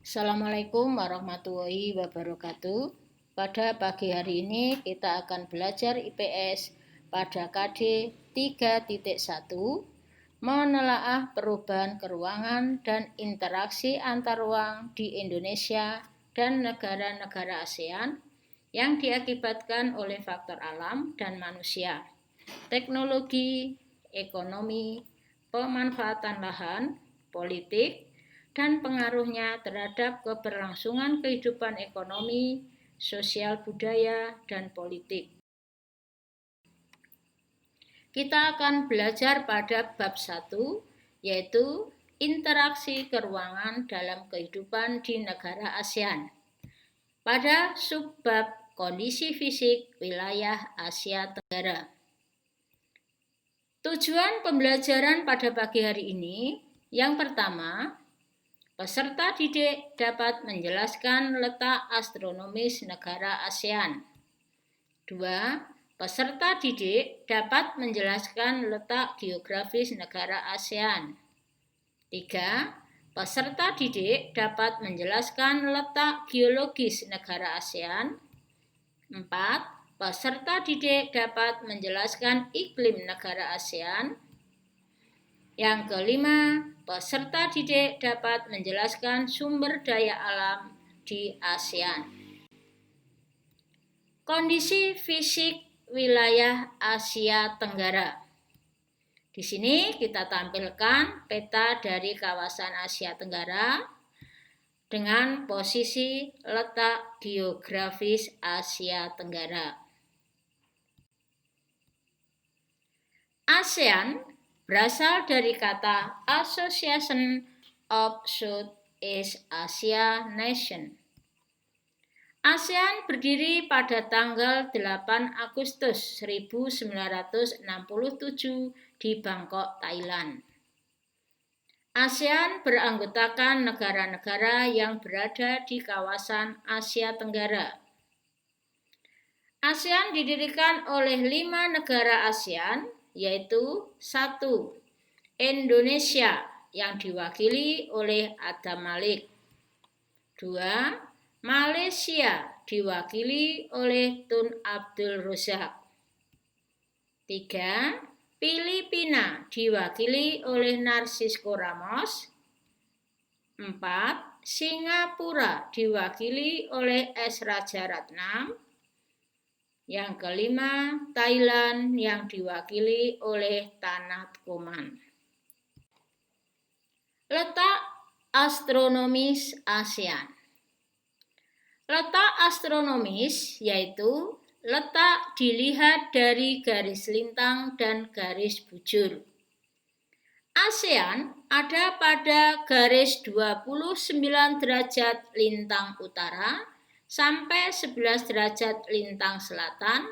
Assalamualaikum warahmatullahi wabarakatuh. Pada pagi hari ini kita akan belajar IPS pada KD 3.1 menelaah perubahan keruangan dan interaksi antar ruang di Indonesia dan negara-negara ASEAN yang diakibatkan oleh faktor alam dan manusia, teknologi, ekonomi, pemanfaatan lahan, politik, dan pengaruhnya terhadap keberlangsungan kehidupan ekonomi, sosial budaya, dan politik. Kita akan belajar pada bab 1, yaitu interaksi keruangan dalam kehidupan di negara ASEAN. Pada subbab kondisi fisik wilayah Asia Tenggara. Tujuan pembelajaran pada pagi hari ini, yang pertama, peserta didik dapat menjelaskan letak astronomis negara ASEAN. 2. Peserta didik dapat menjelaskan letak geografis negara ASEAN. 3. Peserta didik dapat menjelaskan letak geologis negara ASEAN. 4. Peserta didik dapat menjelaskan iklim negara ASEAN. Yang kelima, peserta didik dapat menjelaskan sumber daya alam di ASEAN. Kondisi fisik wilayah Asia Tenggara. Di sini kita tampilkan peta dari kawasan Asia Tenggara dengan posisi letak geografis Asia Tenggara. ASEAN berasal dari kata Association of Southeast Asia Nations. ASEAN berdiri pada tanggal 8 Agustus 1967 di Bangkok, Thailand. ASEAN beranggotakan negara-negara yang berada di kawasan Asia Tenggara. ASEAN didirikan oleh 5 negara ASEAN, yaitu 1. Indonesia yang diwakili oleh Adam Malik. 2. Malaysia diwakili oleh Tun Abdul Razak. 3. Filipina diwakili oleh Narcisco Ramos. 4. Singapura diwakili oleh S. Rajaratnam. Yang kelima, Thailand yang diwakili oleh Tanat Koman. Letak astronomis ASEAN. Letak astronomis yaitu letak dilihat dari garis lintang dan garis bujur. ASEAN ada pada garis 29 derajat lintang utara sampai 11 derajat lintang selatan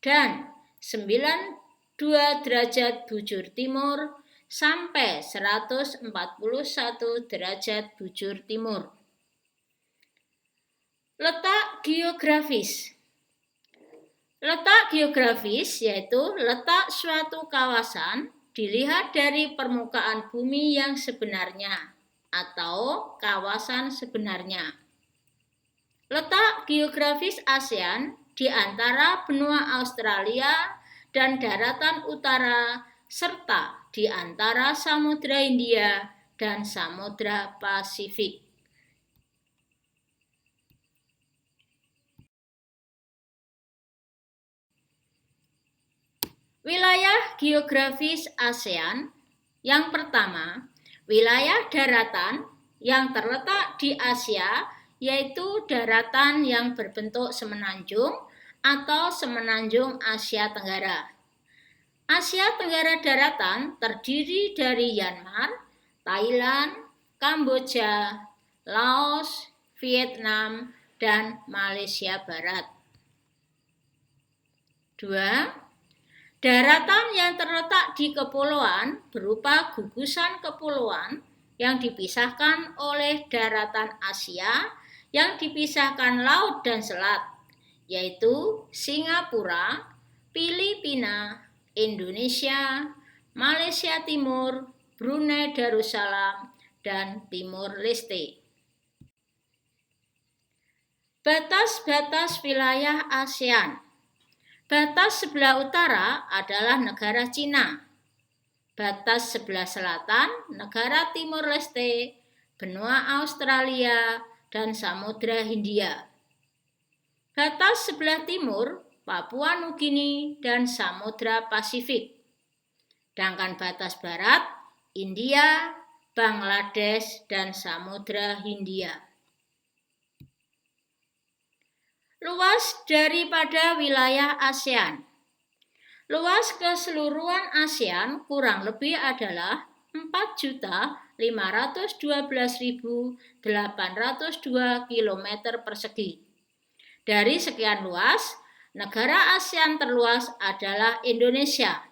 dan 92 derajat bujur timur sampai 141 derajat bujur timur. Letak geografis. Letak geografis yaitu letak suatu kawasan dilihat dari permukaan bumi yang sebenarnya atau kawasan sebenarnya. Letak geografis ASEAN di antara benua Australia dan daratan utara serta di antara Samudra Hindia dan Samudra Pasifik. Wilayah geografis ASEAN. Yang pertama, wilayah daratan yang terletak di Asia yaitu daratan yang berbentuk semenanjung atau semenanjung Asia Tenggara. Asia Tenggara daratan terdiri dari Myanmar, Thailand, Kamboja, Laos, Vietnam, dan Malaysia Barat. 2. Daratan yang terletak di kepulauan berupa gugusan kepulauan yang dipisahkan oleh daratan Asia yang dipisahkan laut dan selat, yaitu Singapura, Filipina, Indonesia, Malaysia Timur, Brunei Darussalam, dan Timor Leste. Batas-batas wilayah ASEAN. Batas sebelah utara adalah negara Cina. Batas sebelah selatan, negara Timur Leste, benua Australia, dan Samudra Hindia. Batas sebelah timur, Papua Nugini, dan Samudra Pasifik. Sedangkan batas barat, India, Bangladesh, dan Samudra Hindia. Luas daripada wilayah ASEAN. Luas keseluruhan ASEAN kurang lebih adalah 4.512.802 km persegi. Dari sekian luas, negara ASEAN terluas adalah Indonesia,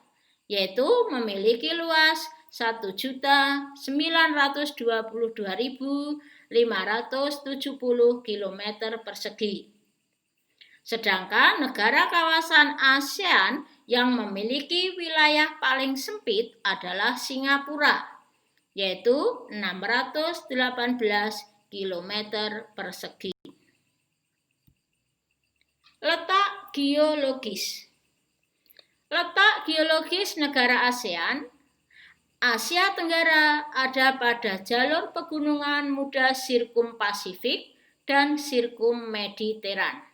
yaitu memiliki luas 1.922.570 km persegi. Sedangkan negara kawasan ASEAN yang memiliki wilayah paling sempit adalah Singapura, yaitu 618 km persegi. Letak geologis. Letak geologis negara ASEAN, Asia Tenggara ada pada jalur pegunungan muda Sirkum Pasifik dan Sirkum Mediteran.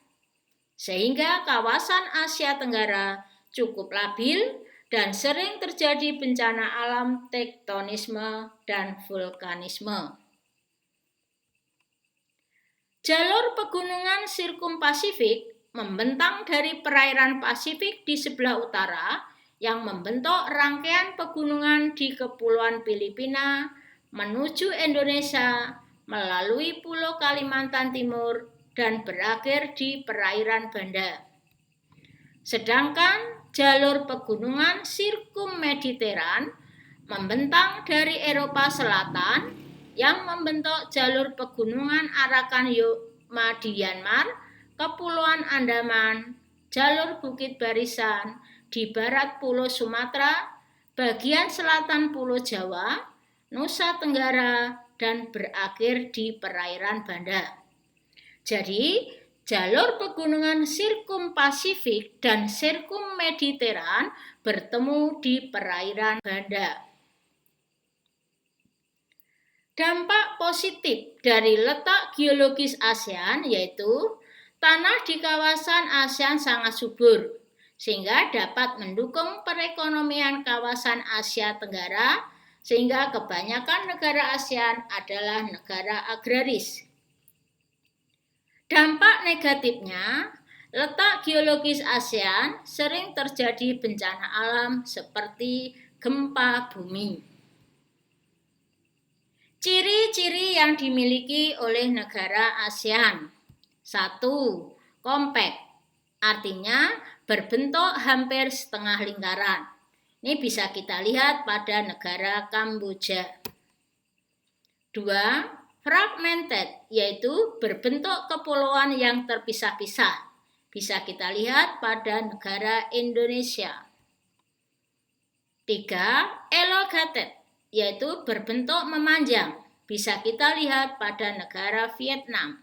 Sehingga kawasan Asia Tenggara cukup labil dan sering terjadi bencana alam tektonisme dan vulkanisme. Jalur pegunungan Sirkum Pasifik membentang dari perairan Pasifik di sebelah utara yang membentuk rangkaian pegunungan di Kepulauan Filipina menuju Indonesia melalui Pulau Kalimantan Timur dan berakhir di perairan Banda. Sedangkan jalur pegunungan Sirkum Mediteran membentang dari Eropa Selatan yang membentuk jalur pegunungan Arakan Myanmar, Kepulauan Andaman, jalur Bukit Barisan di barat Pulau Sumatera, bagian selatan Pulau Jawa, Nusa Tenggara, dan berakhir di perairan Banda. Jadi, jalur pegunungan Sirkum Pasifik dan Sirkum Mediteran bertemu di perairan Banda. Dampak positif dari letak geologis ASEAN yaitu tanah di kawasan ASEAN sangat subur, sehingga dapat mendukung perekonomian kawasan Asia Tenggara, sehingga kebanyakan negara ASEAN adalah negara agraris. Dampak negatifnya, letak geologis ASEAN sering terjadi bencana alam seperti gempa bumi. Ciri-ciri yang dimiliki oleh negara ASEAN. 1. Kompak, artinya berbentuk hampir setengah lingkaran. Ini bisa kita lihat pada negara Kamboja. 2. Fragmented, yaitu berbentuk kepulauan yang terpisah-pisah. Bisa kita lihat pada negara Indonesia. 3. Elongated, yaitu berbentuk memanjang. Bisa kita lihat pada negara Vietnam.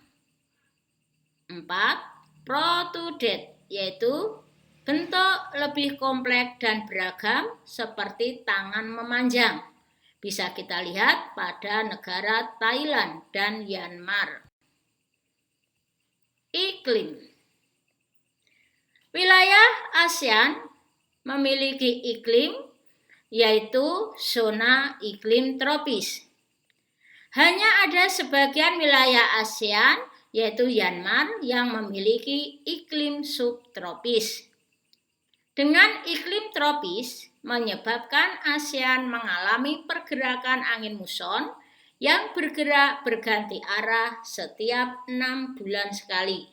4. Protruded, yaitu bentuk lebih kompleks dan beragam seperti tangan memanjang. Bisa kita lihat pada negara Thailand dan Myanmar. Iklim. Wilayah ASEAN memiliki iklim yaitu zona iklim tropis. Hanya ada sebagian wilayah ASEAN yaitu Myanmar yang memiliki iklim subtropis. Dengan iklim tropis menyebabkan ASEAN mengalami pergerakan angin muson yang bergerak berganti arah setiap 6 bulan sekali.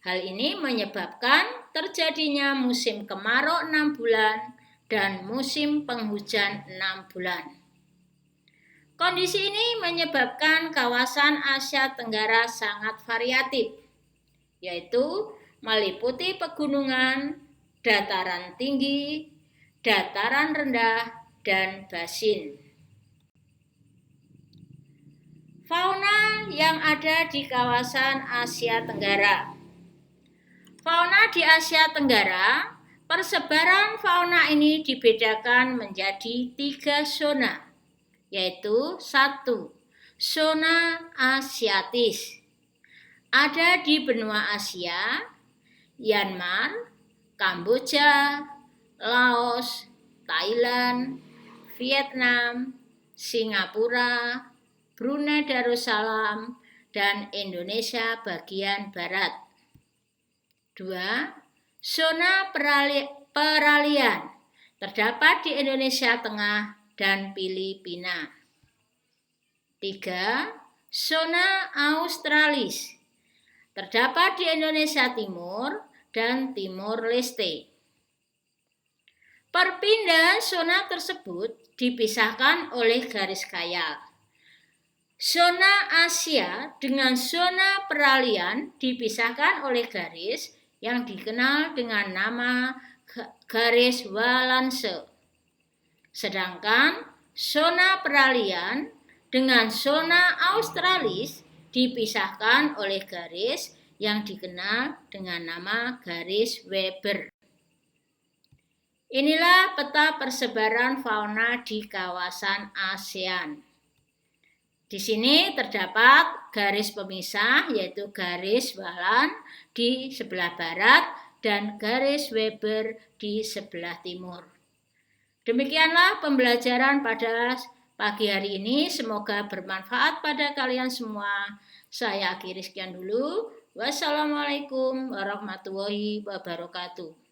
Hal ini menyebabkan terjadinya musim kemarau 6 bulan dan musim penghujan 6 bulan. Kondisi ini menyebabkan kawasan Asia Tenggara sangat variatif, yaitu meliputi pegunungan, dataran tinggi, dataran rendah, dan basin. Fauna yang ada di kawasan Asia Tenggara. Fauna di Asia Tenggara, persebaran fauna ini dibedakan menjadi 3 zona, yaitu 1. Zona Asiatis. Ada di benua Asia, Myanmar, Kamboja, Laos, Thailand, Vietnam, Singapura, Brunei Darussalam, dan Indonesia bagian barat. 2. Zona peralihan terdapat di Indonesia Tengah dan Filipina. 3. Zona Australis terdapat di Indonesia Timur dan Timor Leste. Perpindahan zona tersebut dipisahkan oleh garis khayal. Zona Asia dengan zona peralihan dipisahkan oleh garis yang dikenal dengan nama garis Walance. Sedangkan zona peralihan dengan zona Australis dipisahkan oleh garis yang dikenal dengan nama garis Weber. Inilah peta persebaran fauna di kawasan ASEAN. Di sini terdapat garis pemisah, yaitu garis Wallan di sebelah barat dan garis Weber di sebelah timur. Demikianlah pembelajaran pada pagi hari ini. Semoga bermanfaat pada kalian semua. Saya akhiri sekian dulu. Wassalamualaikum warahmatullahi wabarakatuh.